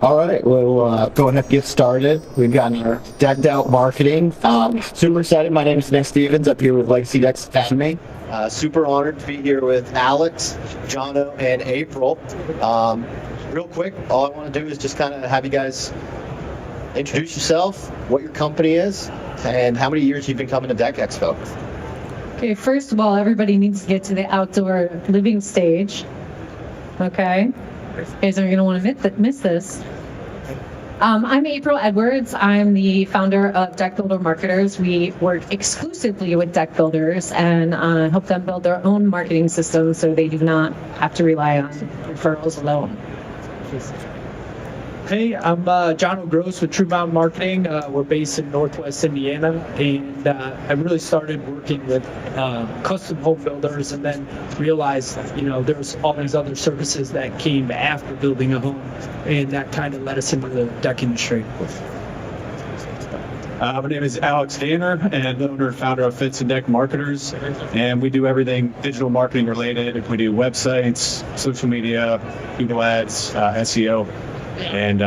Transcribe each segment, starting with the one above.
All right, we'll go ahead and get started. We've got our decked out marketing. Super excited. My name is Nick Stevens. Up here with Legacy Decks Academy. Super honored to be here with Alex, Jono, and April. Real quick, all I want to do is just kind of have you guys introduce yourself, what your company is, and how many years you've been coming to DeckExpo. Okay, first of all, everybody needs to get to the outdoor living stage. Okay? You guys aren't going to want to miss this. I'm April Edwards. I'm the founder of Deck Builder Marketers. We work exclusively with deck builders and help them build their own marketing system so they do not have to rely on referrals alone. Hey, I'm Jono with True Mountn Marketing. We're based in Northwest Indiana, and I really started working with custom home builders, and then realized, there's all these other services that came after building a home, and that kind of led us into the deck industry. My name is Alex Danner, and owner and founder of Fits and Deck Marketers, and we do everything digital marketing related. We do websites, social media, Google Ads, SEO. And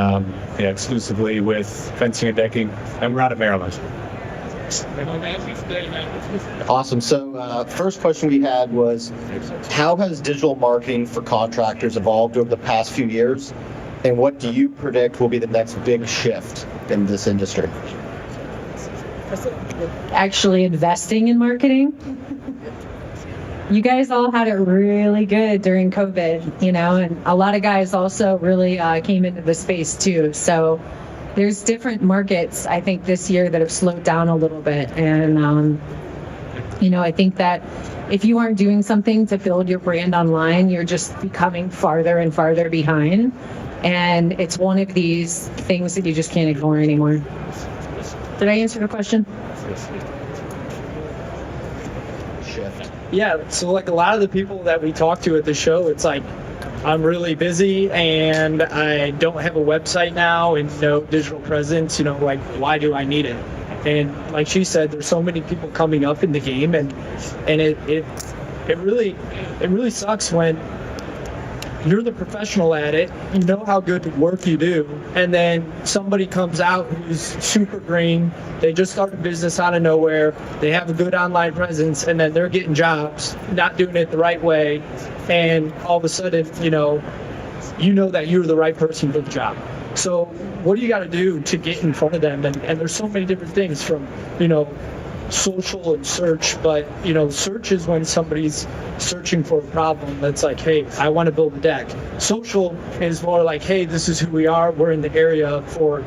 exclusively with fencing and decking, and we're out of Maryland. Awesome. So first question we had was, how has digital marketing for contractors evolved over the past few years, and what do you predict will be the next big shift in this industry? Actually investing in marketing. You guys all had it really good during COVID, and a lot of guys also really came into the space too. So there's different markets, I think, this year that have slowed down a little bit. And, I think that if you aren't doing something to build your brand online, you're just becoming farther and farther behind. And it's one of these things that you just can't ignore anymore. Did I answer the question? Yeah, so like a lot of the people that we talk to at the show, it's like, I'm really busy and I don't have a website now and no digital presence, why do I need it? And like she said, there's so many people coming up in the game, and it really sucks when you're the professional at it, you know how good work you do, and then somebody comes out who's super green, they just started a business out of nowhere, they have a good online presence, and then they're getting jobs, not doing it the right way, and all of a sudden, you know that you're the right person for the job. So what do you got to do to get in front of them? And there's so many different things from, social and search, but search is when somebody's searching for a problem that's like, hey, I want to build a deck. Social is more like, hey, this is who we are, we're in the area for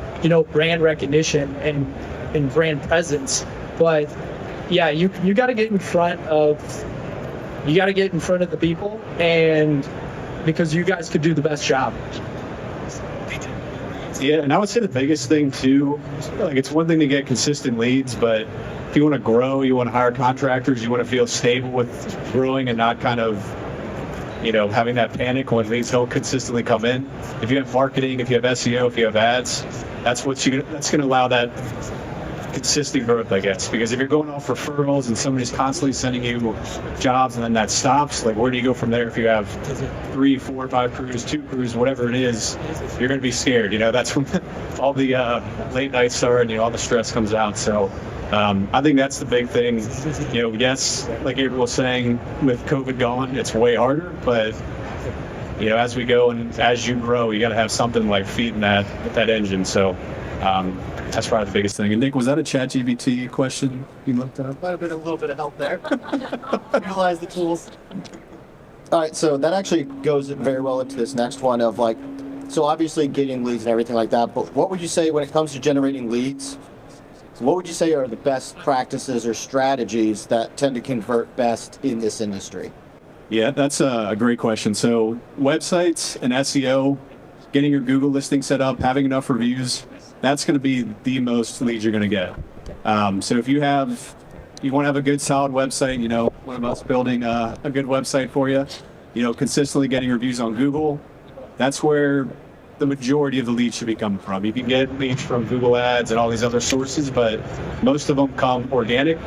brand recognition and brand presence. But yeah, you got to get in front of the people, and because you guys could do the best job. Yeah, and I would say the biggest thing too, it's one thing to get consistent leads, but if you want to grow, you want to hire contractors, you want to feel stable with growing and not kind of, having that panic when leads don't consistently come in. If you have marketing, if you have SEO, if you have ads, that's going to allow that consistent growth, I guess. Because if you're going off referrals and somebody's constantly sending you jobs and then that stops, where do you go from there? If you have 3, 4, 5 crews, 2 crews, whatever it is, you're going to be scared. That's when all the late nights start and all the stress comes out. So I think that's the big thing. Yes, like April was saying, with COVID gone, it's way harder, but as we go and as you grow, you got to have something like feeding that engine. So that's probably the biggest thing. And Nick, was that a ChatGPT question you looked up? Might have been a little bit of help there. Utilize the tools. All right, so that actually goes very well into this next one of so obviously getting leads and everything like that, but what would you say when it comes to generating leads? What would you say are the best practices or strategies that tend to convert best in this industry? Yeah, that's a great question. So websites and SEO, getting your Google listing set up, having enough reviews, that's going to be the most leads you're going to get. So if you want to have a good solid website, one of us building a good website for you, consistently getting reviews on Google, that's where the majority of the leads should be coming from. You can get leads from Google Ads and all these other sources, but most of them come organic.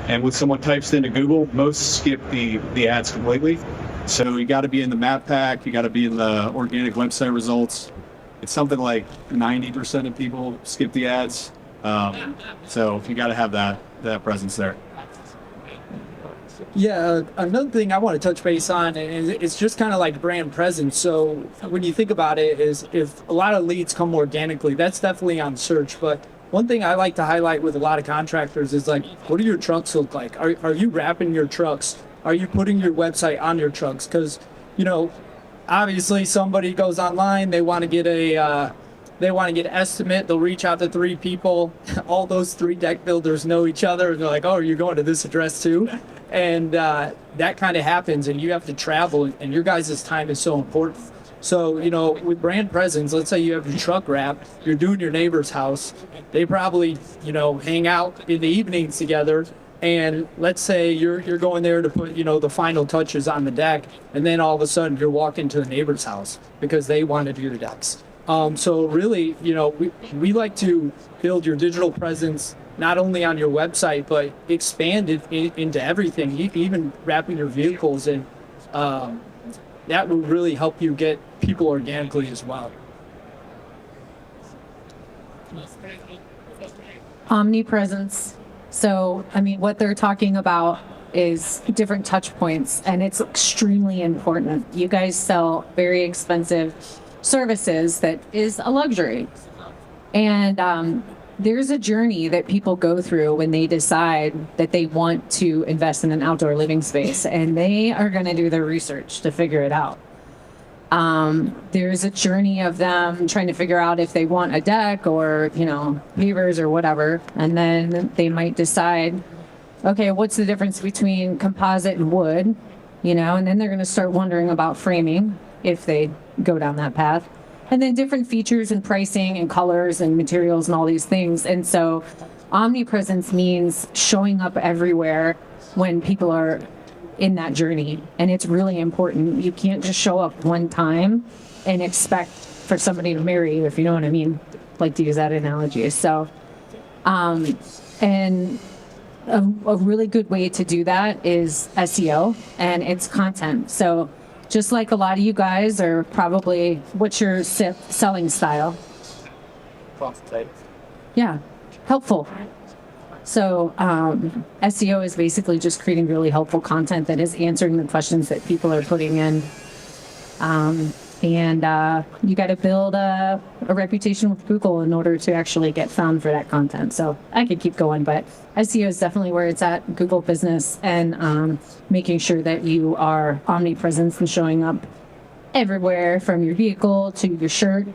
And when someone types into Google, most skip the ads completely. So you got to be in the map pack, you got to be in the organic website results. it's something like 90% of people skip the ads. So you got to have that presence there. Yeah, another thing I want to touch base on is it's just kind of like brand presence. So when you think about it, is if a lot of leads come organically, that's definitely on search. But one thing I like to highlight with a lot of contractors is like, what do your trucks look like? Are you wrapping your trucks? Are you putting your website on your trucks? Because, obviously somebody goes online, they want to get an estimate. They'll reach out to 3 people. All those 3 deck builders know each other. And they're like, oh, you're going to this address too? And that kind of happens, and you have to travel, and your guys' time is so important. So, with brand presence, let's say you have your truck wrapped, you're doing your neighbor's house. They probably, hang out in the evenings together. And let's say you're going there to put, the final touches on the deck, and then all of a sudden you're walking to the neighbor's house because they want to do the decks. So really, we like to build your digital presence not only on your website, but expand it into everything, even wrapping your vehicles in. That will really help you get people organically as well. Omnipresence. So, what they're talking about is different touch points, and it's extremely important. You guys sell very expensive services that is a luxury. And there's a journey that people go through when they decide that they want to invest in an outdoor living space, and they are going to do their research to figure it out. There's a journey of them trying to figure out if they want a deck or, pavers or whatever. And then they might decide, okay, what's the difference between composite and wood? And then they're going to start wondering about framing if they go down that path. And then different features and pricing and colors and materials and all these things. And so omnipresence means showing up everywhere when people are in that journey. And it's really important. You can't just show up one time and expect for somebody to marry you, if you know what I mean. Like to use that analogy. So, and a really good way to do that is SEO and it's content. So just like a lot of you guys are probably, what's your selling style? Yeah, helpful. So SEO is basically just creating really helpful content that is answering the questions that people are putting in. And you got to build a reputation with Google in order to actually get found for that content. So I could keep going, but SEO is definitely where it's at, Google Business, and making sure that you are omnipresent and showing up everywhere, from your vehicle to your shirt,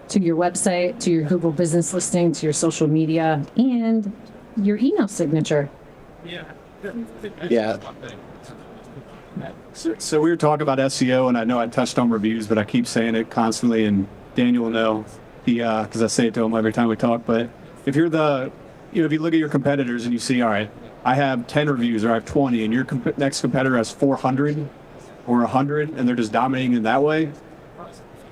to your website, to your Google Business listing, to your social media, and your email signature. Yeah. So we were talking about SEO, and I know I touched on reviews, but I keep saying it constantly, and Daniel will know, because I say it to him every time we talk. But if you're if you look at your competitors and you see, all right, I have 10 reviews or I have 20, and your next competitor has 400 or 100, and they're just dominating in that way,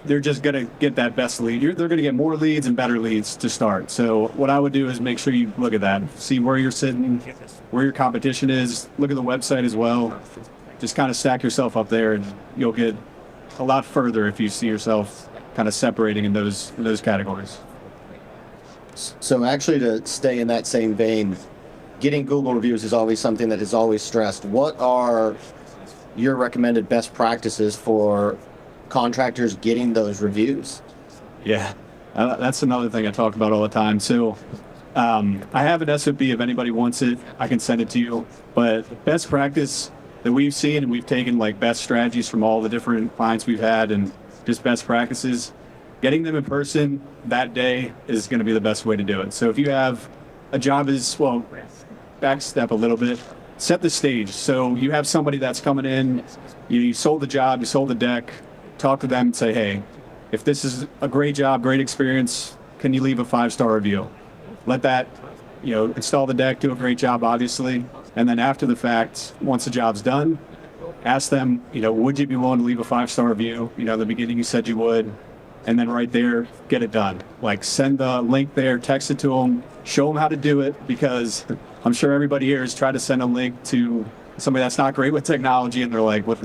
they're just going to get that best lead. They're going to get more leads and better leads to start. So what I would do is make sure you look at that, see where you're sitting, where your competition is, look at the website as well. Just kind of stack yourself up there, and you'll get a lot further if you see yourself kind of separating in those categories. So actually, to stay in that same vein, getting Google reviews is always something that is always stressed. What are your recommended best practices for contractors getting those reviews? Yeah, that's another thing I talk about all the time. So I have an SOP. If anybody wants it, I can send it to you. But best practice that we've seen, and we've taken like best strategies from all the different clients we've had and just best practices, getting them in person that day is going to be the best way to do it. So if you have a job backstep a little bit, set the stage. So you have somebody that's coming in, you sold the job, you sold the deck, talk to them and say, hey, if this is a great job, great experience, can you leave a 5-star review? Let that, install the deck, do a great job, obviously. And then after the fact, once the job's done, ask them, would you be willing to leave a 5-star review? In the beginning you said you would. And then right there, get it done. Like send the link there, text it to them, show them how to do it, because I'm sure everybody here has tried to send a link to somebody that's not great with technology, and they're like, what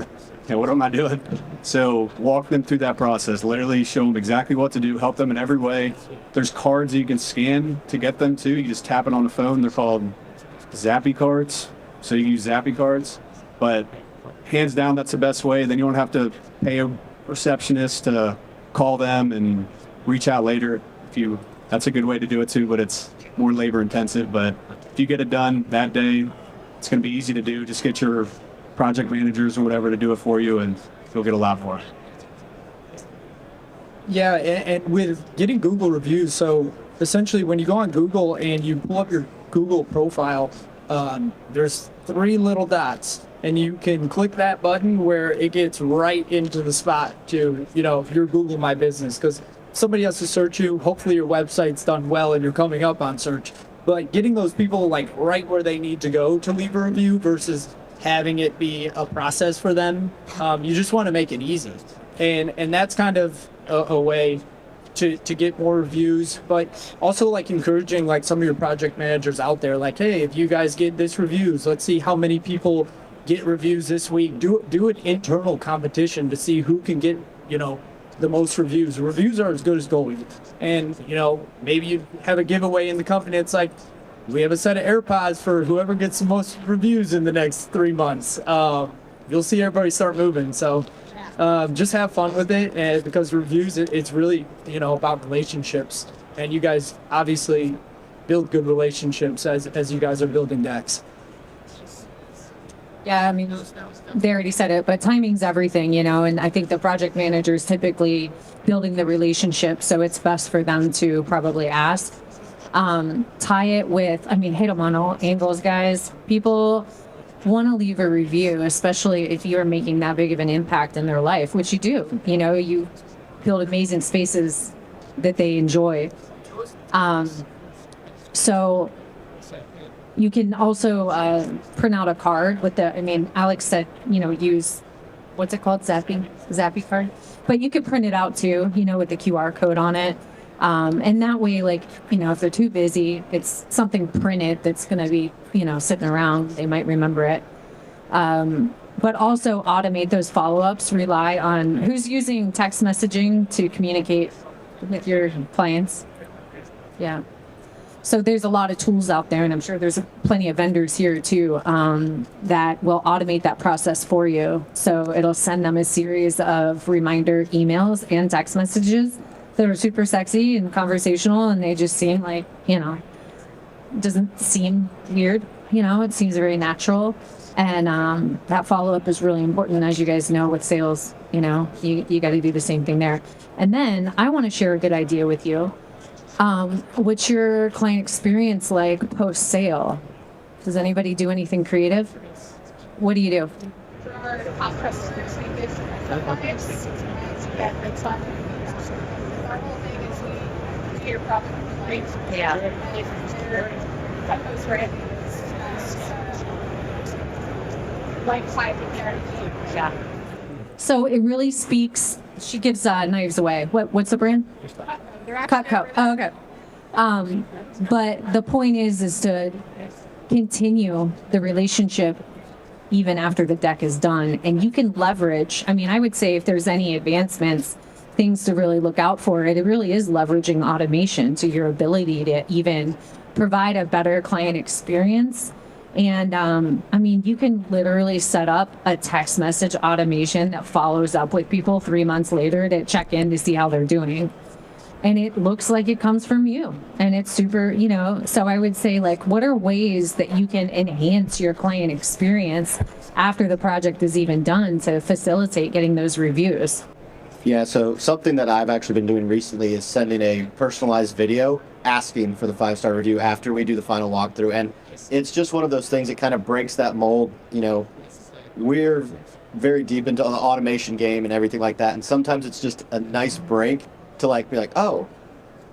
okay, what am I doing? So walk them through that process, literally show them exactly what to do, help them in every way. There's cards that you can scan to get them to. You just tap it on the phone. They're called Zappy cards. So you can use Zappy cards, but hands down, that's the best way. Then you don't have to pay a receptionist to call them and reach out later. That's a good way to do it too, but it's more labor intensive. But if you get it done that day, it's going to be easy to do. Just get your project managers or whatever to do it for you, and you'll get a lot more. Yeah, and with getting Google reviews, so essentially when you go on Google and you pull up your Google profile, there's 3 little dots, and you can click that button where it gets right into the spot to, if you're Google My Business, because somebody has to search you. Hopefully your website's done well and you're coming up on search. But getting those people like right where they need to go to leave a review versus having it be a process for them, you just want to make it easy. And that's kind of a way to get more reviews, but also like encouraging like some of your project managers out there, like, hey, if you guys get this reviews, let's see how many people get reviews this week. Do an internal competition to see who can get, the most reviews. Reviews are as good as gold. And, maybe you have a giveaway in the company. It's like, we have a set of AirPods for whoever gets the most reviews in the next 3 months. You'll see everybody start moving. So just have fun with it. And because reviews, it's really, about relationships. And you guys obviously build good relationships as you guys are building decks. Yeah, I mean, they already said it, but timing's everything, and I think the project manager's typically building the relationship, so it's best for them to probably ask. Tie it with, hit them on all angles, guys. People want to leave a review, especially if you're making that big of an impact in their life, which you do. You build amazing spaces that they enjoy. So you can also print out a card with Alex said, use, what's it called? Zappy card. But you could print it out too, with the QR code on it. And that way, if they're too busy, it's something printed that's going to be, sitting around. They might remember it. But also automate those follow-ups, rely on who's using text messaging to communicate with your clients. Yeah. So there's a lot of tools out there, and I'm sure there's plenty of vendors here too that will automate that process for you. So it'll send them a series of reminder emails and text messages that are super sexy and conversational, and they just seem like, doesn't seem weird, it seems very natural. And that follow-up is really important. As you guys know with sales, you got to do the same thing there. And then I want to share a good idea with you. What's your client experience like post-sale? Does anybody do anything creative? What do you do? For our hot press clients, it's fun. Our whole thing is we hear product complaints. Yeah. That goes right. Like 5 there. Yeah. So it really speaks. She gives knives away. What's the brand? Cutco. Oh, okay. But the point is to continue the relationship even after the deck is done. And you can leverage, I would say if there's any advancements, things to really look out for, it really is leveraging automation to your ability to even provide a better client experience. And you can literally set up a text message automation that follows up with people 3 months later to check in to see how they're doing. And it looks like it comes from you. And it's super, so I would say, what are ways that you can enhance your client experience after the project is even done to facilitate getting those reviews? Yeah, so something that I've actually been doing recently is sending a personalized video asking for the 5-star review after we do the final walkthrough. And it's just one of those things that kind of breaks that mold. We're very deep into the automation game and everything like that. And sometimes it's just a nice break to be like, oh,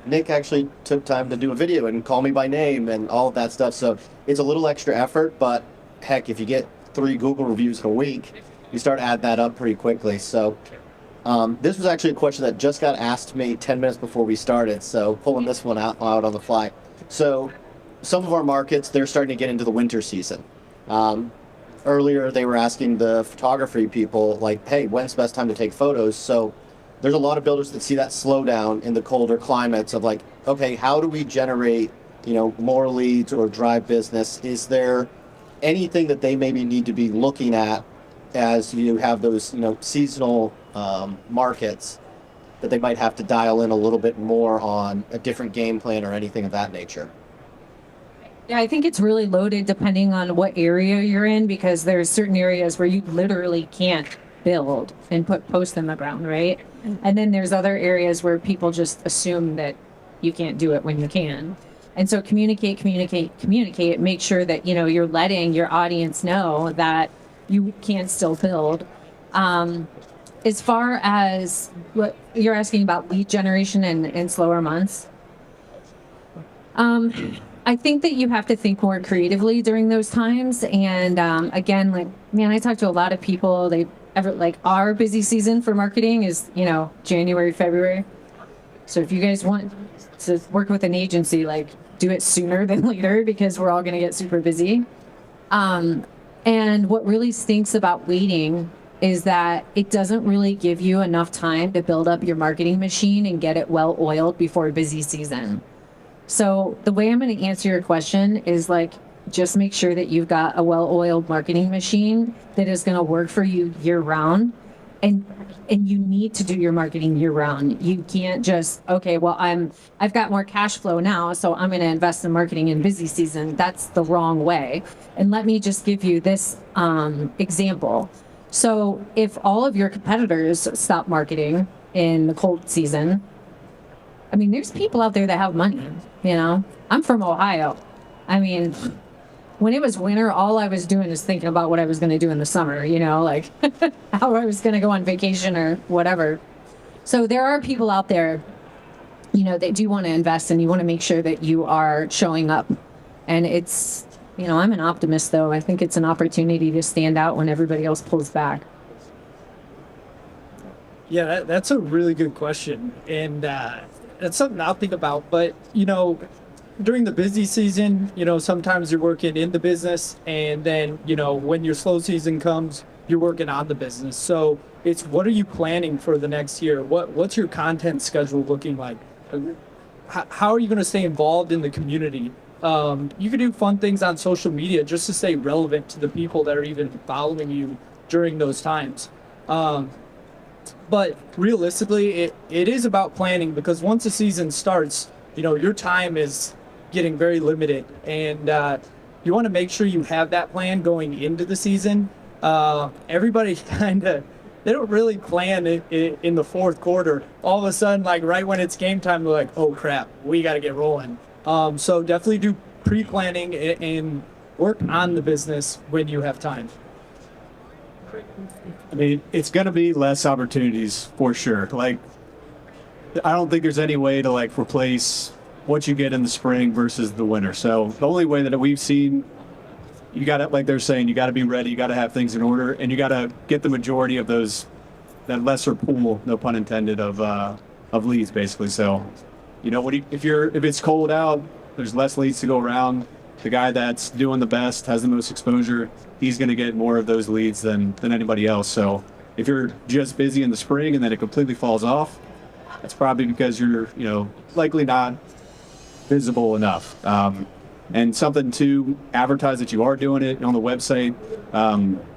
Nick actually took time to do a video and call me by name and all of that stuff. So it's a little extra effort, but heck, if you get 3 Google reviews in a week, you start adding that up pretty quickly. So this was actually a question that just got asked me 10 minutes before we started. So pulling this one out on the fly. So some of our markets, they're starting to get into the winter season. earlier they were asking the photography people, like, hey, when's the best time to take photos? So there's a lot of builders that see that slowdown in the colder climates of like, okay, how do we generate, more leads or drive business? Is there anything that they maybe need to be looking at as you have those, seasonal markets that they might have to dial in a little bit more on a different game plan or anything of that nature? Yeah, I think it's really loaded depending on what area you're in, because there's certain areas where you literally can't build and put posts in the ground, right? And then there's other areas where people just assume that you can't do it when you can. And so communicate, make sure that, you're letting your audience know that you can still build. As far as what you're asking about lead generation in slower months, I think that you have to think more creatively during those times. And again, like, man, I talk to a lot of people. Our busy season for marketing is, January, February. So if you guys want to work with an agency, like, do it sooner than later, because we're all going to get super busy. And what really stinks about waiting is that it doesn't really give you enough time to build up your marketing machine and get it well oiled before a busy season. So the way I'm going to answer your question is like, just make sure that you've got a well-oiled marketing machine that is going to work for you year round. And you need to do your marketing year round. You can't just, okay, well, I've got more cash flow now, so I'm going to invest in marketing in busy season. That's the wrong way. And let me just give you this example. So if all of your competitors stop marketing in the cold season, I mean, there's people out there that have money, I'm from Ohio. I mean, when it was winter, all I was doing is thinking about what I was going to do in the summer, like how I was going to go on vacation or whatever. So there are people out there, that do want to invest, and you want to make sure that you are showing up. And it's, I'm an optimist, though. I think it's an opportunity to stand out when everybody else pulls back. Yeah, that's a really good question. And that's something I'll think about. But, during the busy season, sometimes you're working in the business, and then, when your slow season comes, you're working on the business. So it's, what are you planning for the next year? What's your content schedule looking like? How are you going to stay involved in the community? You can do fun things on social media just to stay relevant to the people that are even following you during those times. But realistically, it is about planning, because once the season starts, your time is getting very limited, and you want to make sure you have that plan going into the season. Everybody they don't really plan in the fourth quarter. All of a sudden, like right when it's game time, they're like, oh crap, we got to get rolling. So definitely do pre-planning and work on the business when you have time. I mean, it's going to be less opportunities for sure. Like, I don't think there's any way to replace what you get in the spring versus the winter. So the only way that we've seen, you got to, like they're saying, you got to be ready, you got to have things in order, and you got to get the majority of that lesser pool, no pun intended, of leads basically. So, if it's cold out, there's less leads to go around. The guy that's doing the best, has the most exposure, he's going to get more of those leads than anybody else. So if you're just busy in the spring and then it completely falls off, that's probably because you're, likely not visible enough. And something to advertise that you are doing it on the website.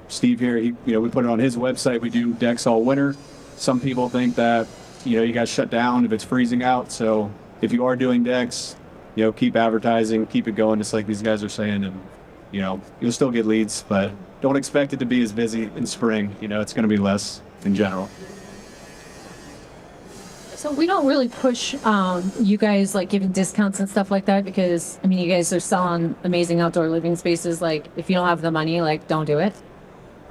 Steve here, we put it on his website. We do decks all winter. Some people think that, you guys shut down if it's freezing out. So if you are doing decks, keep advertising, keep it going, just like these guys are saying, and you'll still get leads, but don't expect it to be as busy in spring. It's going to be less in general. So we don't really push you guys giving discounts and stuff like that, because you guys are selling amazing outdoor living spaces. If you don't have the money, don't do it.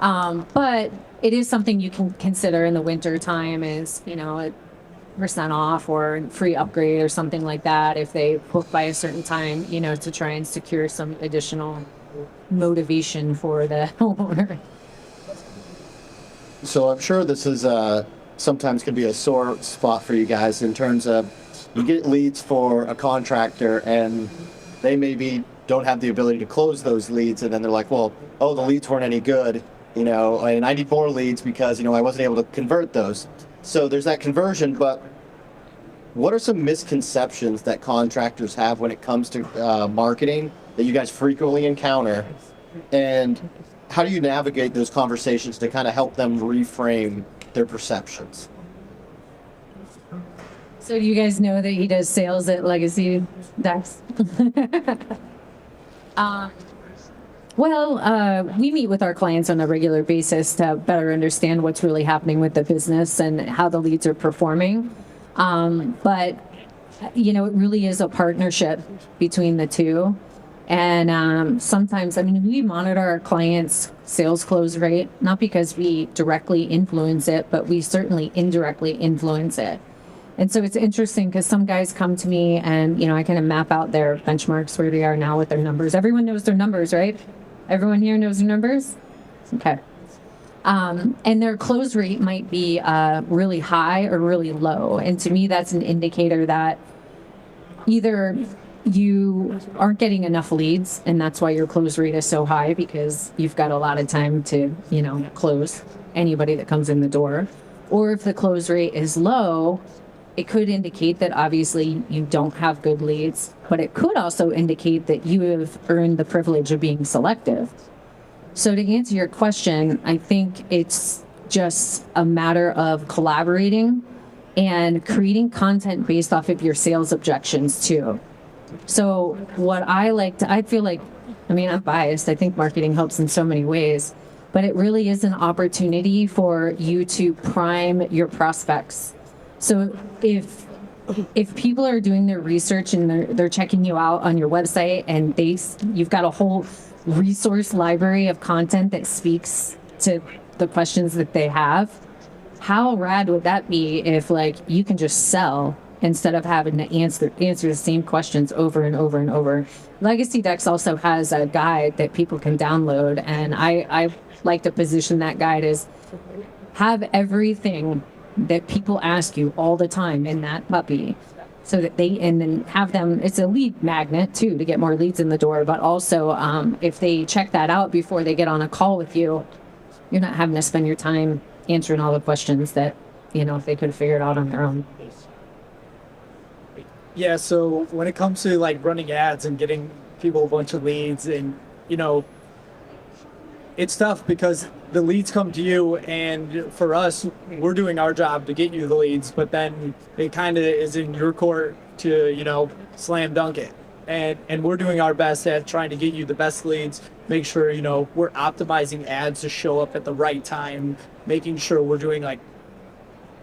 But it is something you can consider in the winter time, is a % off or free upgrade or something like that if they book by a certain time, to try and secure some additional motivation for the homeowner. So I'm sure this is sometimes could be a sore spot for you guys in terms of you get leads for a contractor and they maybe don't have the ability to close those leads, and then they're like, well, oh, the leads weren't any good, and I need more leads because, I wasn't able to convert those. So there's that conversion, but what are some misconceptions that contractors have when it comes to marketing that you guys frequently encounter, and how do you navigate those conversations to kind of help them reframe their perceptions? So do you guys know that he does sales at Legacy Dex? We meet with our clients on a regular basis to better understand what's really happening with the business and how the leads are performing. But it really is a partnership between the two. And sometimes, we monitor our clients' sales close rate, not because we directly influence it, but we certainly indirectly influence it. And so it's interesting because some guys come to me and, I kind of map out their benchmarks, where they are now with their numbers. Everyone knows their numbers, right? Everyone here knows their numbers? Okay. And their close rate might be really high or really low. And to me, that's an indicator that either you aren't getting enough leads, and that's why your close rate is so high, because you've got a lot of time to, close anybody that comes in the door. Or if the close rate is low, it could indicate that obviously you don't have good leads, but it could also indicate that you have earned the privilege of being selective. So to answer your question, I think it's just a matter of collaborating and creating content based off of your sales objections too. So what I feel like, I'm biased. I think marketing helps in so many ways, but it really is an opportunity for you to prime your prospects. So if people are doing their research and they're checking you out on your website, and you've got a whole resource library of content that speaks to the questions that they have, how rad would that be if you can just sell instead of having to answer the same questions over and over and over? Legacy Dex also has a guide that people can download, and I like to position that guide as have everything that people ask you all the time in that puppy, so that and then have them, it's a lead magnet too, to get more leads in the door, but also if they check that out before they get on a call with you, you're not having to spend your time answering all the questions that, if they could have figured out on their own. Yeah, so when it comes to running ads and getting people a bunch of leads, and it's tough because the leads come to you, and for us, we're doing our job to get you the leads, but then it kind of is in your court to, slam dunk it. And we're doing our best at trying to get you the best leads, make sure, we're optimizing ads to show up at the right time, making sure we're doing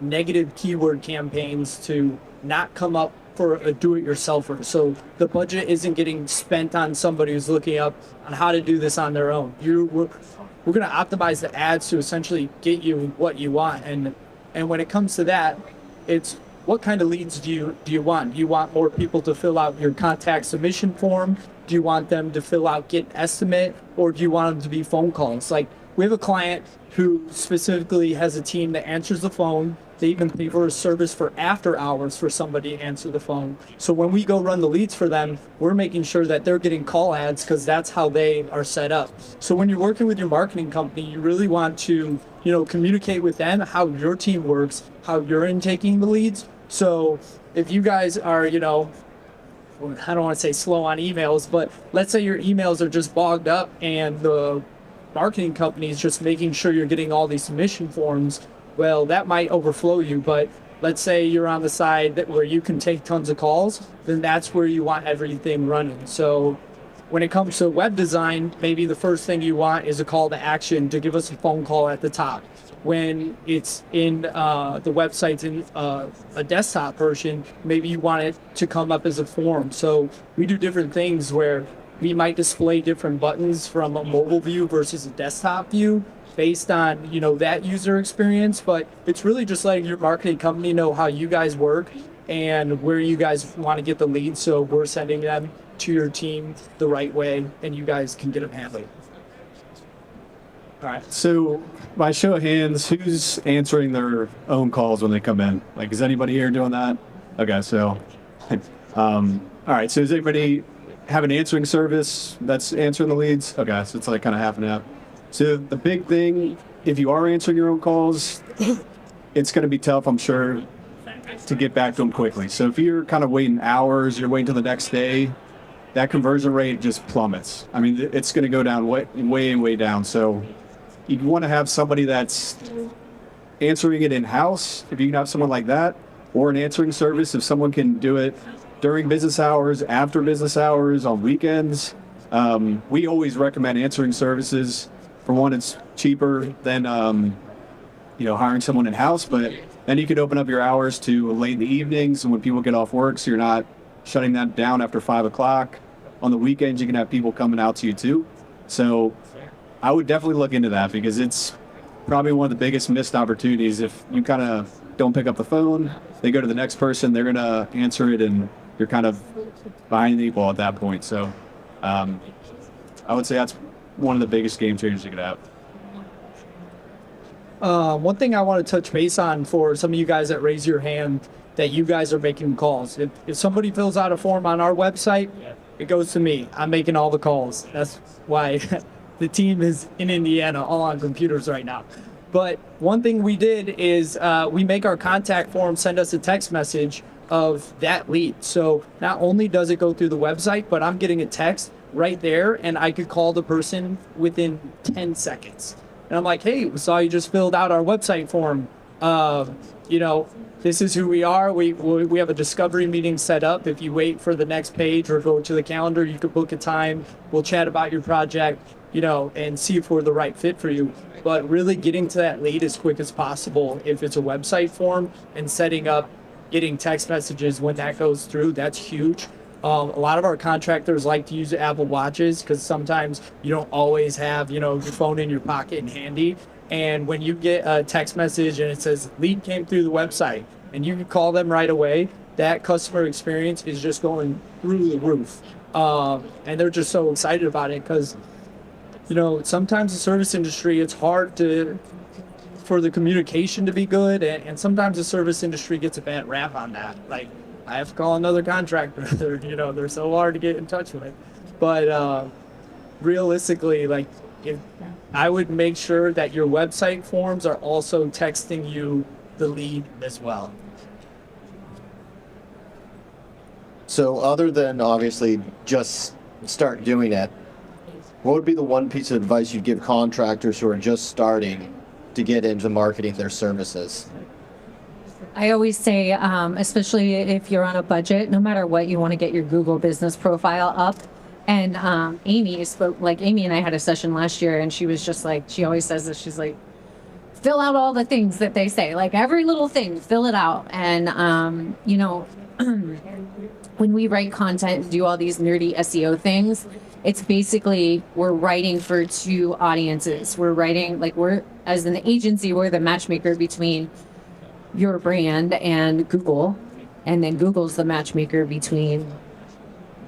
negative keyword campaigns to not come up for a do-it-yourselfer. So the budget isn't getting spent on somebody who's looking up on how to do this on their own. We're going to optimize the ads to essentially get you what you want. And when it comes to that, it's what kind of leads do you want? Do you want more people to fill out your contact submission form? Do you want them to fill out get estimate, or do you want them to be phone calls? We have a client who specifically has a team that answers the phone. They even pay for a service for after hours for somebody to answer the phone. So when we go run the leads for them, we're making sure that they're getting call ads, because that's how they are set up. So when you're working with your marketing company, you really want to, communicate with them how your team works, how you're intaking the leads. So if you guys are, I don't want to say slow on emails, but let's say your emails are just bogged up and the marketing company is just making sure you're getting all these submission forms, well, that might overflow you. But let's say you're on the side where you can take tons of calls, then that's where you want everything running. So when it comes to web design, maybe the first thing you want is a call to action to give us a phone call at the top. When it's in the website's in a desktop version, maybe you want it to come up as a form. So we do different things where we might display different buttons from a mobile view versus a desktop view based on, that user experience. But it's really just letting your marketing company know how you guys work and where you guys want to get the leads. So we're sending them to your team the right way, and you guys can get them handled. All right. So by show of hands, who's answering their own calls when they come in? Is anybody here doing that? Okay. So, all right. So does anybody have an answering service that's answering the leads. Okay, so it's like kind of half and half. So the big thing, if you are answering your own calls, it's going to be tough, I'm sure, to get back to them quickly. So if you're kind of waiting hours, you're waiting till the next day, that conversion rate just plummets. I mean, it's going to go down way down. So you want to have somebody that's answering it in-house, if you can have someone like that, or an answering service, if someone can do it during business hours, after business hours, on weekends. We always recommend answering services. For one, it's cheaper than hiring someone in-house, but then you could open up your hours to late in the evenings and when people get off work, so you're not shutting that down after 5 o'clock. On the weekends, you can have people coming out to you too. So I would definitely look into that, because it's probably one of the biggest missed opportunities. If you kind of don't pick up the phone, they go to the next person, they're going to answer it, and you're kind of behind the eight ball at that point. So I would say that's one of the biggest game changers you could have. One thing I want to touch base on for some of you guys that raise your hand, that you guys are making calls. If somebody fills out a form on our website, it goes to me. I'm making all the calls. That's why the team is in Indiana, all on computers right now. But one thing we did is we make our contact form send us a text message of that lead. So not only does it go through the website, but I'm getting a text right there, and I could call the person within 10 seconds. And I'm like, hey, we saw you just filled out our website form. This is who we are. We have a discovery meeting set up. If you wait for the next page or go to the calendar, you could book a time. We'll chat about your project, and see if we're the right fit for you. But really getting to that lead as quick as possible, if it's a website form, and setting up, getting text messages when that goes through, that's huge. A lot of our contractors like to use Apple Watches, because sometimes you don't always have, your phone in your pocket and handy. And when you get a text message and it says lead came through the website, and you can call them right away, that customer experience is just going through the roof. And they're just so excited about it, because, sometimes the service industry, it's hard for the communication to be good. And sometimes the service industry gets a bad rap on that. Like, I have to call another contractor. They're so hard to get in touch with. But realistically, if I would make sure that your website forms are also texting you the lead as well. So other than obviously just start doing it, what would be the one piece of advice you'd give contractors who are just starting to get into marketing their services? I always say, especially if you're on a budget, no matter what, you want to get your Google business profile up. And Amy and I had a session last year, and she was just like, she always says this, she's like, fill out all the things that they say, like every little thing, fill it out. And, when we write content and do all these nerdy SEO things, it's basically, we're writing for two audiences. We're writing, we're, as an agency, we're the matchmaker between your brand and Google, and then Google's the matchmaker between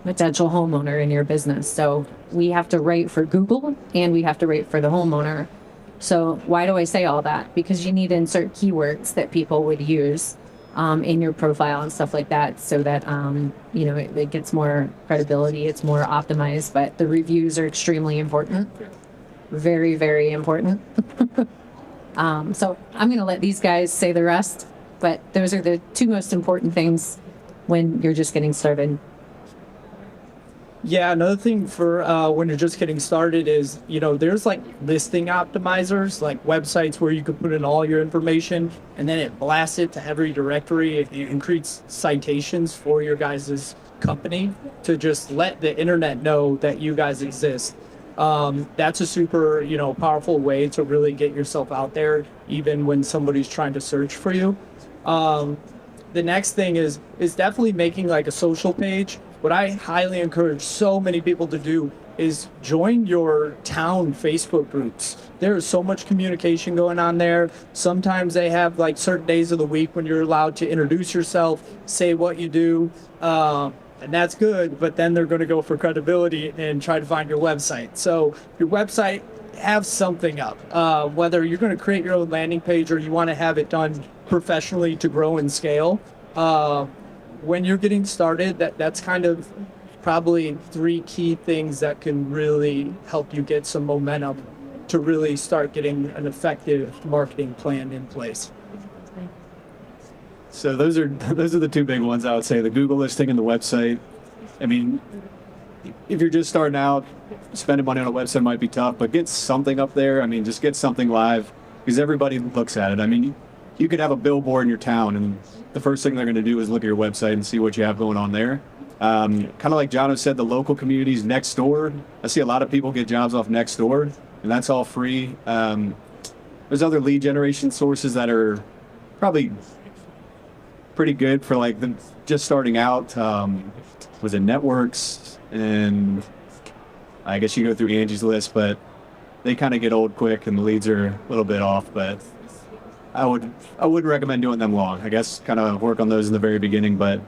potential homeowner in your business. So we have to write for Google and we have to write for the homeowner. So why do I say all that? Because you need to insert keywords that people would use in your profile and stuff like that, so that it gets more credibility, it's more optimized. But the reviews are extremely important, very, very important. So I'm going to let these guys say the rest, but those are the two most important things when you're just getting started. Yeah, another thing for when you're just getting started is, there's listing optimizers, like websites where you can put in all your information and then it blasts it to every directory. It increases citations for your guys' company to just let the internet know that you guys exist. That's a super, powerful way to really get yourself out there, even when somebody's trying to search for you. The next thing is definitely making a social page. What I highly encourage so many people to do is join your town Facebook groups. There is so much communication going on there. Sometimes they have certain days of the week when you're allowed to introduce yourself, say what you do, and that's good, but then they're going to go for credibility and try to find your website. So your website, have something up, whether you're going to create your own landing page or you want to have it done professionally to grow and scale. When you're getting started, that's kind of probably 3 key things that can really help you get some momentum to really start getting an effective marketing plan in place. So those are the 2 big ones, I would say, the Google listing and the website. I mean, if you're just starting out, spending money on a website might be tough, but get something up there. I mean, just get something live, because everybody looks at it. I mean, you could have a billboard in your town, and the first thing they're going to do is look at your website and see what you have going on there. Kind of like Jono said, the local communities next door. I see a lot of people get jobs off next door, and that's all free. There's other lead generation sources that are probably pretty good for like them just starting out. Was it Networks? And I guess you go through Angie's List, but they kind of get old quick and the leads are a little bit off. But I wouldn't recommend doing them long. I guess kind of work on those in the very beginning, but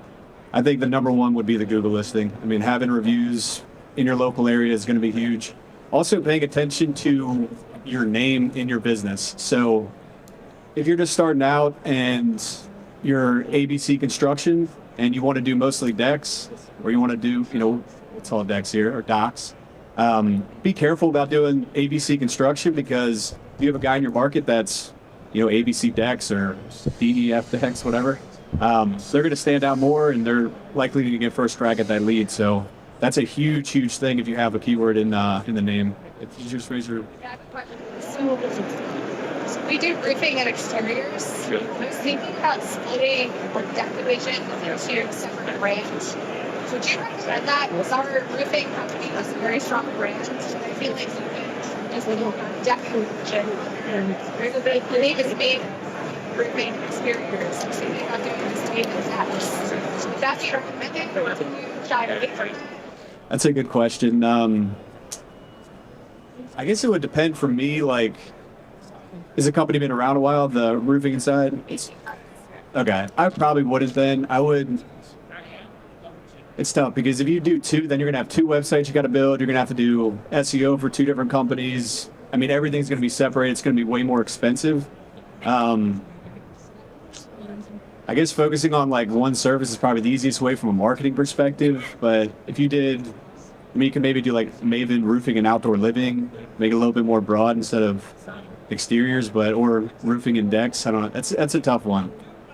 I think the number one would be the Google listing. I mean, having reviews in your local area is going to be huge. Also paying attention to your name in your business. So if you're just starting out and you're ABC Construction and you want to do mostly decks, or you want to do, it's all decks here, or docks, be careful about doing ABC Construction, because if you have a guy in your market that's, ABC decks or DEF decks, whatever, they're going to stand out more and they're likely to get first crack at that lead. So that's a huge, huge thing if you have a keyword in the name. If you just raise your... So we do roofing and exteriors. Sure. I was thinking about splitting or deck division into separate brands. Would you recommend that? Because our roofing company has a very strong brand. I feel like you can just look at deck division. There's a big estate roofing exteriors. So thinking about doing estate and decks. Would that be recommended, or would you shy away from it? That's a good question. I guess it would depend for me, like, has the company been around a while, the roofing side? Okay, I probably wouldn't then. It's tough, because if you do 2, then you're gonna have 2 websites you gotta build. You're gonna have to do SEO for 2 different companies. I mean, everything's gonna be separated. It's gonna be way more expensive. I guess focusing on like one service is probably the easiest way from a marketing perspective. But if you did, you can maybe do like Maven roofing and outdoor living, make it a little bit more broad instead of exteriors, or roofing and decks. I don't know. That's a tough one,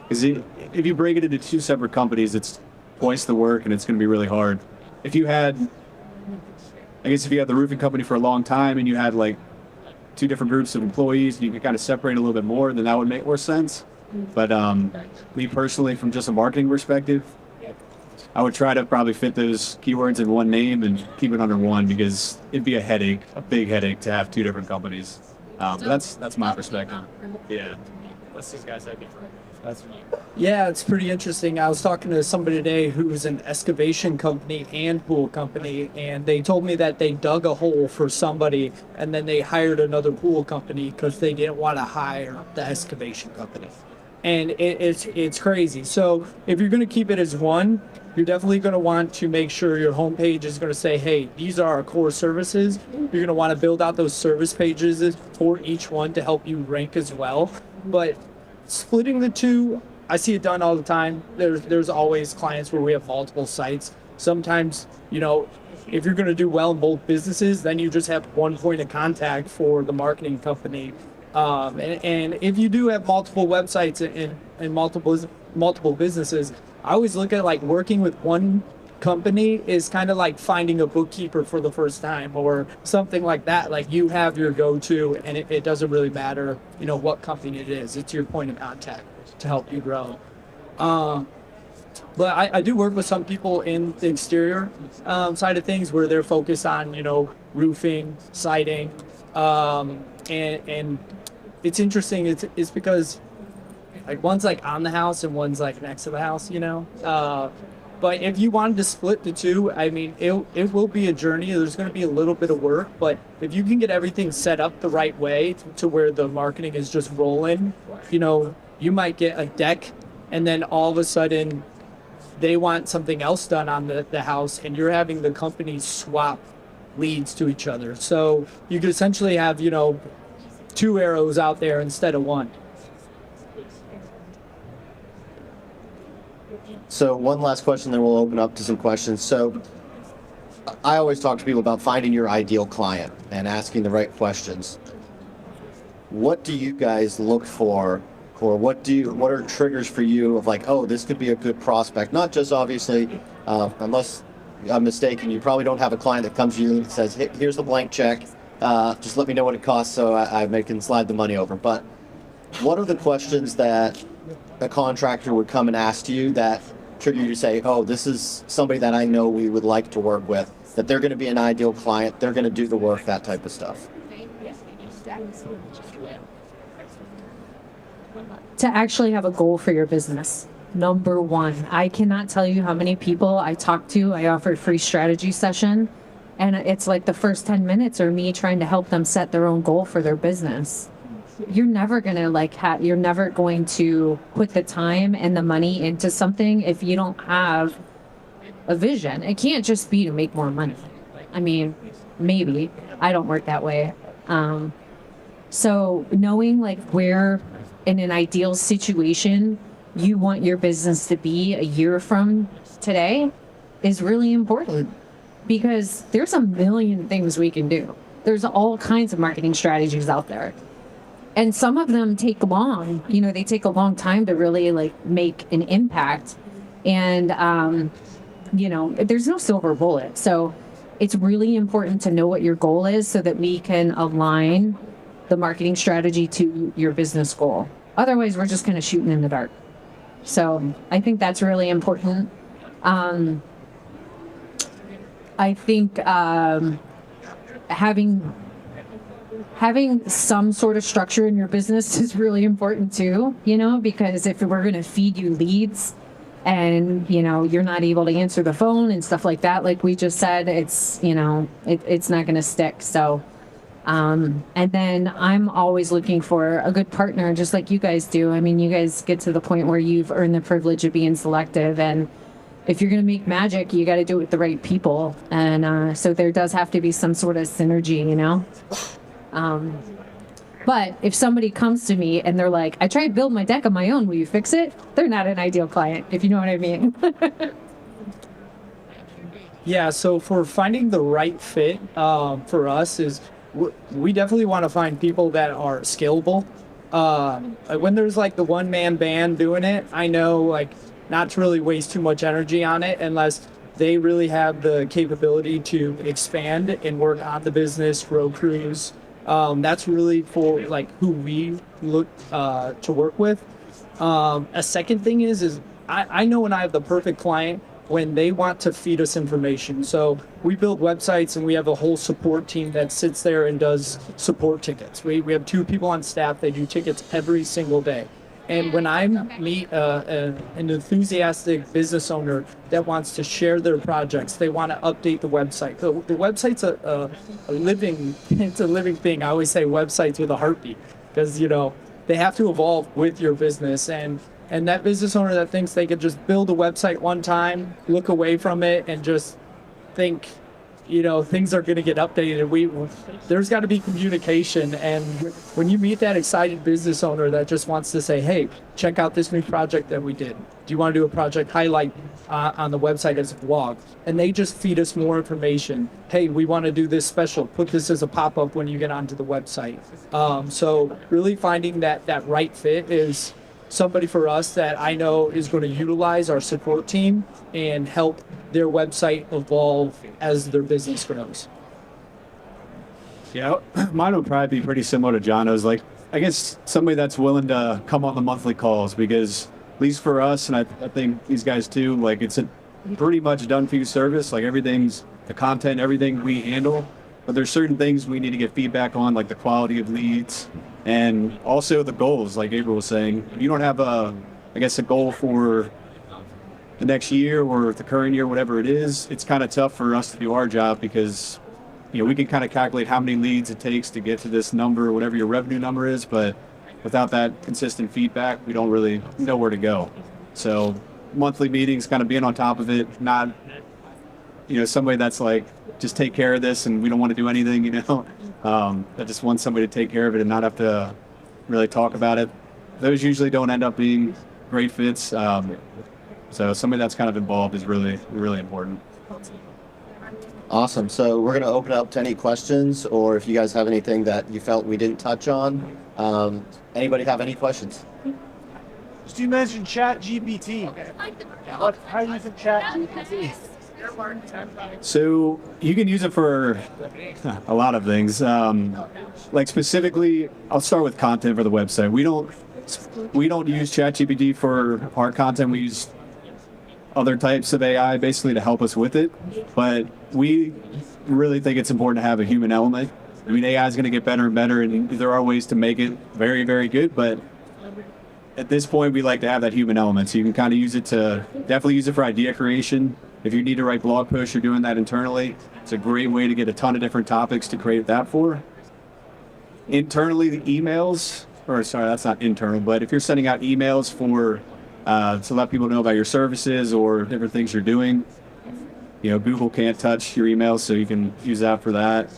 because if you break it into 2 separate companies, it's twice the work and it's going to be really hard. If you had the roofing company for a long time and you had like 2 different groups of employees and you could kind of separate a little bit more, then that would make more sense. But me personally, from just a marketing perspective, I would try to probably fit those keywords in one name and keep it under one, because it'd be a big headache to have 2 different companies. That's my perspective. Yeah. What's these guys have different? Yeah, it's pretty interesting. I was talking to somebody today who's an excavation company and pool company, and they told me that they dug a hole for somebody and then they hired another pool company because they didn't want to hire the excavation company. And it's crazy. So if you're going to keep it as one, you're definitely going to want to make sure your homepage is going to say, hey, these are our core services. You're going to want to build out those service pages for each one to help you rank as well. But splitting the 2, I see it done all the time. There's always clients where we have multiple sites. Sometimes, if you're going to do well in both businesses, then you just have one point of contact for the marketing company. And if you do have multiple websites and multiple businesses, I always look at like working with one company is kind of like finding a bookkeeper for the first time or something like that. Like you have your go-to, and it doesn't really matter, what company it is. It's your point of contact to help you grow. But I do work with some people in the exterior side of things where they're focused on, roofing, siding, and it's interesting. It's because like one's like on the house and one's like next to the house, But if you wanted to split the 2, I mean, it will be a journey. There's going to be a little bit of work, but if you can get everything set up the right way to where the marketing is just rolling, you might get a deck, and then all of a sudden they want something else done on the house, and you're having the companies swap leads to each other. So you could essentially have, 2 arrows out there instead of 1. So one last question, then we'll open up to some questions. So I always talk to people about finding your ideal client and asking the right questions. What do you guys look for, or what are triggers for you of like, oh, this could be a good prospect? Not just obviously, unless I'm mistaken, you probably don't have a client that comes to you and says, hey, here's the blank check, just let me know what it costs so I can slide the money over. But what are the questions that a contractor would come and ask you that trigger you to say, oh, this is somebody that I know we would like to work with, that they're going to be an ideal client, they're going to do the work, that type of stuff? To actually have a goal for your business. Number one, I cannot tell you how many people I talk to. I offer a free strategy session, and it's like the first 10 minutes are me trying to help them set their own goal for their business. You're never going to you're never going to put the time and the money into something if you don't have a vision. It can't just be to make more money. I mean, maybe. I don't work that way. So knowing like where in an ideal situation you want your business to be a year from today is really important, because there's a million things we can do. There's all kinds of marketing strategies out there. And some of them take long, they take a long time to really like make an impact. And, there's no silver bullet. So it's really important to know what your goal is so that we can align the marketing strategy to your business goal. Otherwise, we're just kind of shooting in the dark. So I think that's really important. I think having some sort of structure in your business is really important too, because if we're going to feed you leads and, you're not able to answer the phone and stuff like that, like we just said, it's, it's not going to stick. So, and then I'm always looking for a good partner, just like you guys do. I mean, you guys get to the point where you've earned the privilege of being selective, and if you're going to make magic, you got to do it with the right people. And so there does have to be some sort of synergy, But if somebody comes to me and they're like, I tried to build my deck on my own, will you fix it? They're not an ideal client, if you know what I mean. Yeah, so for finding the right fit for us is we definitely want to find people that are scalable. When there's like the one-man band doing it, I know like not to really waste too much energy on it unless they really have the capability to expand and work on the business, grow crews. That's really for like who we look to work with. A second thing is I know when I have the perfect client when they want to feed us information. So we build websites and we have a whole support team that sits there and does support tickets. We have 2 people on staff. They do tickets every single day. And when I meet an enthusiastic business owner that wants to share their projects, they want to update the website. The website's a living thing. I always say websites with a heartbeat, because they have to evolve with your business. And that business owner that thinks they could just build a website one time, look away from it, and just think, things are going to get updated. There's got to be communication. And when you meet that excited business owner that just wants to say, hey, check out this new project that we did. Do you want to do a project highlight on the website as a blog? And they just feed us more information. Hey, we want to do this special. Put this as a pop-up when you get onto the website. So really finding that right fit is somebody for us that I know is going to utilize our support team and help their website evolve as their business grows. Yeah, mine would probably be pretty similar to Jono's. Like, I guess somebody that's willing to come on the monthly calls, because at least for us, and I think these guys too, like it's a pretty much done for you service. Like everything's the content, everything we handle, but there's certain things we need to get feedback on, like the quality of leads and also the goals. Like Gabriel was saying, if you don't have a goal for the next year or the current year, whatever it is, it's kind of tough for us to do our job, because we can kind of calculate how many leads it takes to get to this number, whatever your revenue number is, but without that consistent feedback, we don't really know where to go. So monthly meetings, kind of being on top of it, not somebody that's like, just take care of this and we don't want to do anything, that just wants somebody to take care of it and not have to really talk about it. Those usually don't end up being great fits. So somebody that's kind of involved is really, really important. Awesome. So we're going to open it up to any questions, or if you guys have anything that you felt we didn't touch on. Anybody have any questions? You mentioned Chat GPT. How are you using Chat GPT? So you can use it for a lot of things. Like specifically, I'll start with content for the website. We don't use ChatGPT for our content. We use other types of AI basically to help us with it. But we really think it's important to have a human element. I mean, AI is going to get better and better, and there are ways to make it very, very good. But at this point, we like to have that human element. So you can kind of use it to definitely use it for idea creation. If you need to write blog posts, you're doing that internally. It's a great way to get a ton of different topics to create that for. Internally, the emails, or sorry, that's not internal, but if you're sending out emails for to let people know about your services or different things you're doing, you know, Google can't touch your emails, so you can use that for that.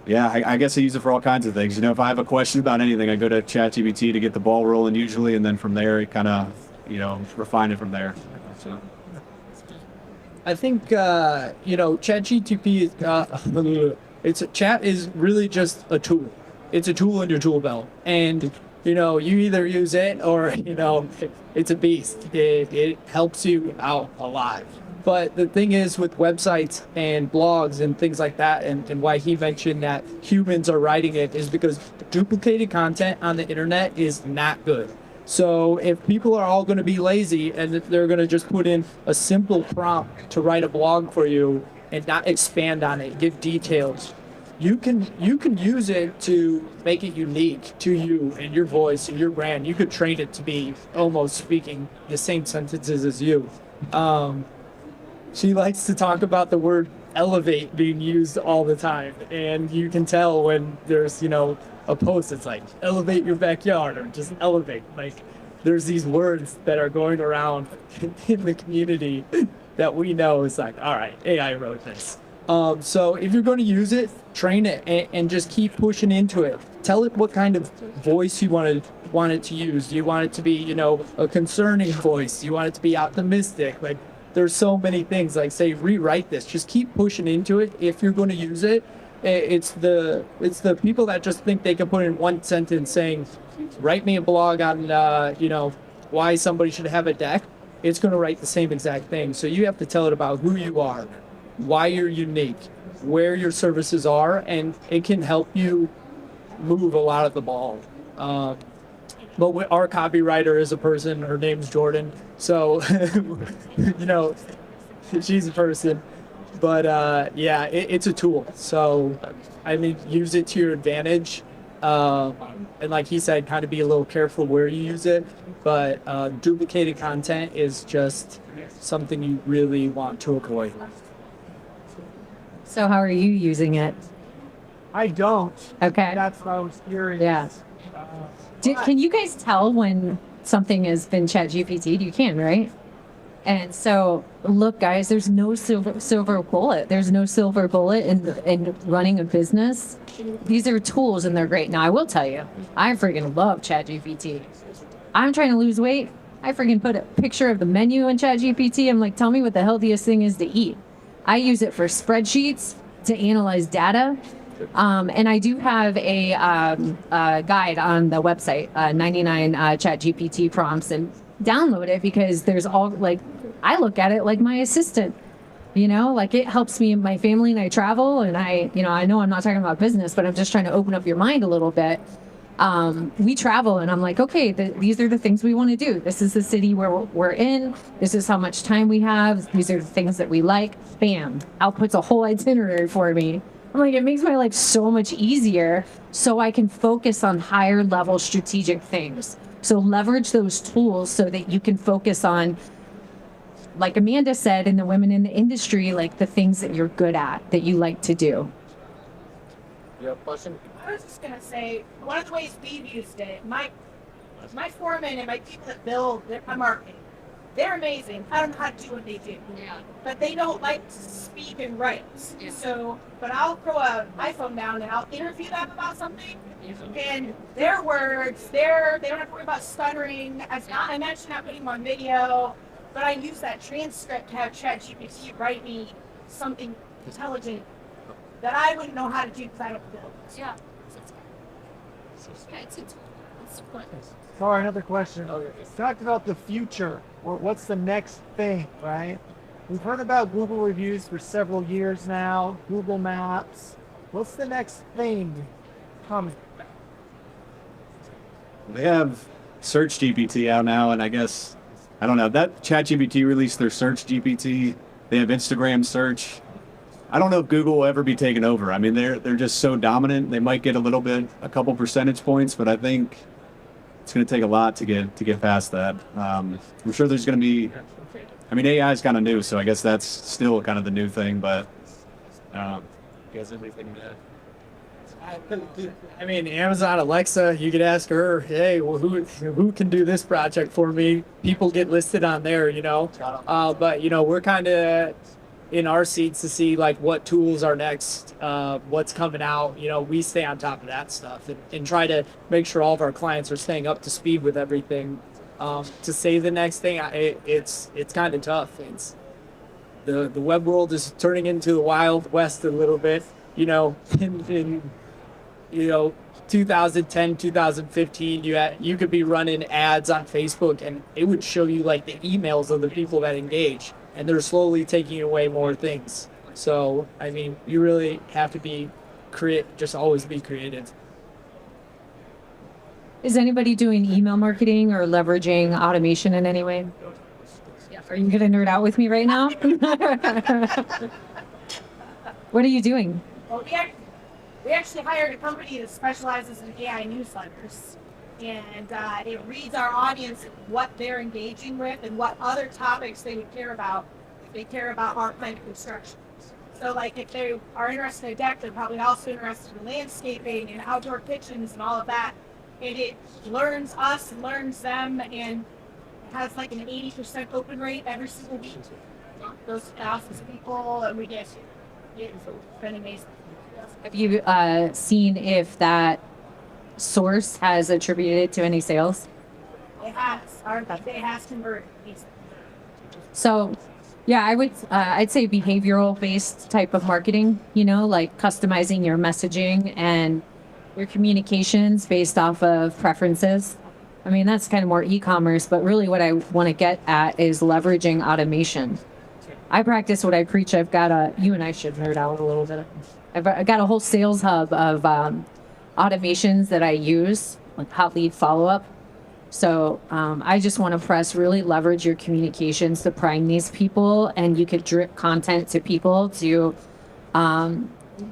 Yeah, I guess I use it for all kinds of things. You know, if I have a question about anything, I go to ChatGPT to get the ball rolling usually, and then from there, it kind of, you know, refine it from there. So. I think ChatGPT chat is really just a tool. It's a tool in your tool belt, and you either use it or it's a beast. It helps you out a lot. But the thing is with websites and blogs and things like that, and why he mentioned that humans are writing it is because duplicated content on the internet is not good. So if people are all going to be lazy and they're going to just put in a simple prompt to write a blog for you and not expand on it, give details, you can use it to make it unique to you and your voice and your brand. You could train it to be almost speaking the same sentences as you. She likes to talk about the word elevate being used all the time, and you can tell when there's a post that's like elevate your backyard or just elevate. Like there's these words that are going around in the community that we know is like, all right, AI wrote this. So if you're going to use it, train it and just keep pushing into it. Tell it what kind of voice you want it to use. Do you want it to be a concerning voice? Do you want it to be optimistic? Like there's so many things. Like say rewrite this. Just keep pushing into it. If you're going to use it, it's the people that just think they can put in one sentence saying, write me a blog on why somebody should have a deck. It's going to write the same exact thing. So you have to tell it about who you are, why you're unique, where your services are, and it can help you move a lot of the ball. But our copywriter is a person. Her name's Jordan. So, she's a person. But it's a tool. So, I mean, use it to your advantage. And like he said, kind of be a little careful where you use it. But duplicated content is just something you really want to avoid. So how are you using it? I don't. Okay. That's what I was curious. Yeah. Can you guys tell when something has been ChatGPT? You can, right? And so, look, guys, there's no silver bullet. There's no silver bullet in running a business. These are tools, and they're great. Now, I will tell you, I freaking love ChatGPT. I'm trying to lose weight. I freaking put a picture of the menu in ChatGPT. I'm like, tell me what the healthiest thing is to eat. I use it for spreadsheets to analyze data. And I do have a guide on the website, 99 ChatGPT prompts, and download it because there's all I look at it like my assistant, like it helps me and my family, and I travel, and I know I'm not talking about business, but I'm just trying to open up your mind a little bit. We travel, and I'm like, okay, these are the things we want to do. This is the city where we're in. This is how much time we have. These are the things that we like. Bam, outputs a whole itinerary for me. I'm like, it makes my life so much easier so I can focus on higher level strategic things. So leverage those tools so that you can focus on, like Amanda said, in the women in the industry, like the things that you're good at, that you like to do. You have a question? I was just gonna say, one of the ways we've used it, my foreman and my people that build my marketing, they're amazing. I don't know how to do what they do. Yeah. But they don't like to speak and write. Yeah. So, but I'll throw an iPhone down and I'll interview them about something. And their words, they don't have to worry about stuttering. I mentioned not putting them on video. but I use that transcript to have ChatGPT write me something intelligent that I wouldn't know how to do because I don't build. Yeah. Yeah, it's important. Sorry, another question. Talked about the future, or what's the next thing, right? We've heard about Google reviews for several years now, Google Maps. What's the next thing coming? They have Search GPT out now, and I guess, I don't know, that ChatGPT released their Search GPT. They have Instagram search. I don't know if Google will ever be taken over. I mean, they're just so dominant. They might get a couple percentage points, but I think it's going to take a lot to get past that. I'm sure there's going to be. I mean, AI is kind of new, so I guess that's still kind of the new thing. But you guys have anything to I mean, Amazon Alexa, you could ask her, hey, well, who can do this project for me? People get listed on there, you know. But you know, we're kind of in our seats to see like what tools are next, what's coming out. You know, we stay on top of that stuff and try to make sure all of our clients are staying up to speed with everything. To say the next thing, it's kind of tough. It's the web world is turning into the Wild West a little bit. You know, in 2010, 2015, you could be running ads on Facebook and it would show you like the emails of the people that engage, and they're slowly taking away more things. So, I mean, you really have to just always be creative. Is anybody doing email marketing or leveraging automation in any way? Yeah. Are you going to nerd out with me right now? What are you doing? Well, we actually hired a company that specializes in AI newsletters, and it reads our audience what they're engaging with and what other topics they would care about if they care about our kind of construction. So, like, if they are interested in deck, they're probably also interested in landscaping and outdoor kitchens and all of that. And it learns us and learns them, and has like an 80% open rate every single week. Those thousands of people, and we get it's been amazing. Have you seen if that source has attributed to any sales? It has. It has converted. So, yeah, I'd say behavioral based type of marketing, you know, like customizing your messaging and your communications based off of preferences. I mean, that's kind of more e-commerce, but really what I want to get at is leveraging automation. I practice what I preach. You and I should nerd out a little bit. I've got a whole sales hub of automations that I use, like hot lead follow-up. So I just want to press really leverage your communications to prime these people, and you could drip content to people to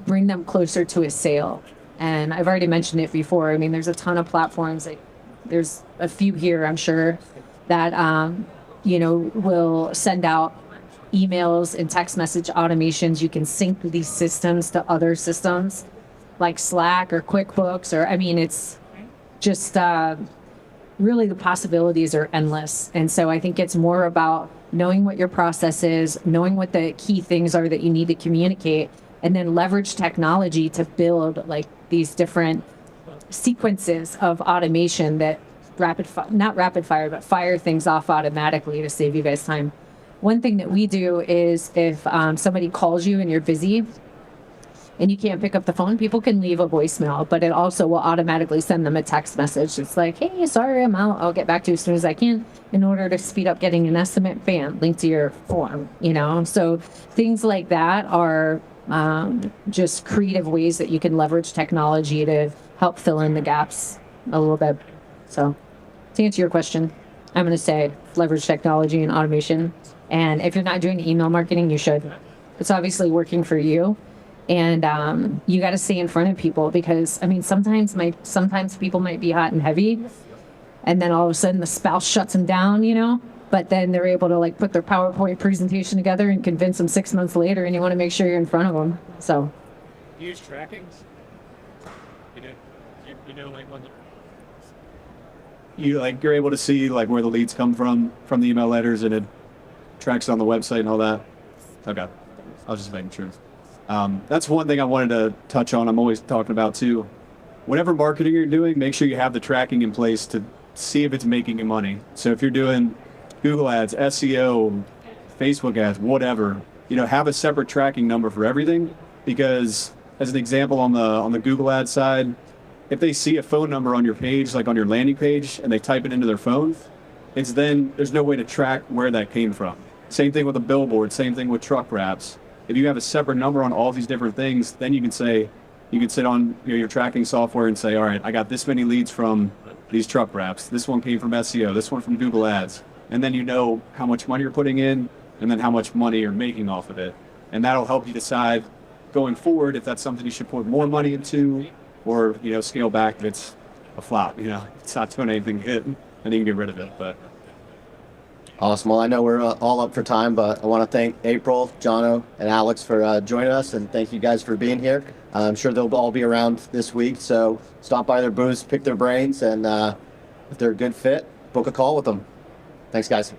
bring them closer to a sale. And I've already mentioned it before. I mean, there's a ton of platforms. Like, there's a few here, I'm sure, that will send out emails and text message automations. You can sync these systems to other systems like Slack or QuickBooks, or I mean, it's just really the possibilities are endless. And so I think it's more about knowing what your process is, knowing what the key things are that you need to communicate, and then leverage technology to build like these different sequences of automation that fire things off automatically to save you guys time. One thing that we do is if somebody calls you and you're busy and you can't pick up the phone, people can leave a voicemail, but it also will automatically send them a text message. It's like, hey, sorry, I'm out. I'll get back to you as soon as I can, in order to speed up getting an estimate. Bam, link to your form, So things like that are just creative ways that you can leverage technology to help fill in the gaps a little bit. So to answer your question, I'm going to say leverage technology and automation. And if you're not doing email marketing, you should. It's obviously working for you. And you got to stay in front of people, because, I mean, sometimes people might be hot and heavy, and then all of a sudden the spouse shuts them down, but then they're able to like put their PowerPoint presentation together and convince them 6 months later, and you want to make sure you're in front of them. So Use tracking. Like when you're able to see like where the leads come from the email letters, and it tracks on the website and all that. Okay, I was just making sure. That's one thing I wanted to touch on. I'm always talking about too. Whatever marketing you're doing, make sure you have the tracking in place to see if it's making you money. So if you're doing Google ads, SEO, Facebook ads, whatever, have a separate tracking number for everything. Because as an example, on the Google ad side, if they see a phone number on your page, like on your landing page, and they type it into their phone, there's no way to track where that came from. Same thing with a billboard, same thing with truck wraps. If you have a separate number on all these different things, then you can sit on your tracking software and say, all right, I got this many leads from these truck wraps. This one came from SEO, this one from Google ads. And then you know how much money you're putting in and then how much money you're making off of it. And that'll help you decide going forward if that's something you should put more money into or, scale back if it's a flop, it's not doing anything good, then you can get rid of it. But Awesome. Well, I know we're all up for time, but I want to thank April, Jono, and Alex for joining us, and thank you guys for being here. I'm sure they'll all be around this week, so stop by their booths, pick their brains, and if they're a good fit, book a call with them. Thanks, guys.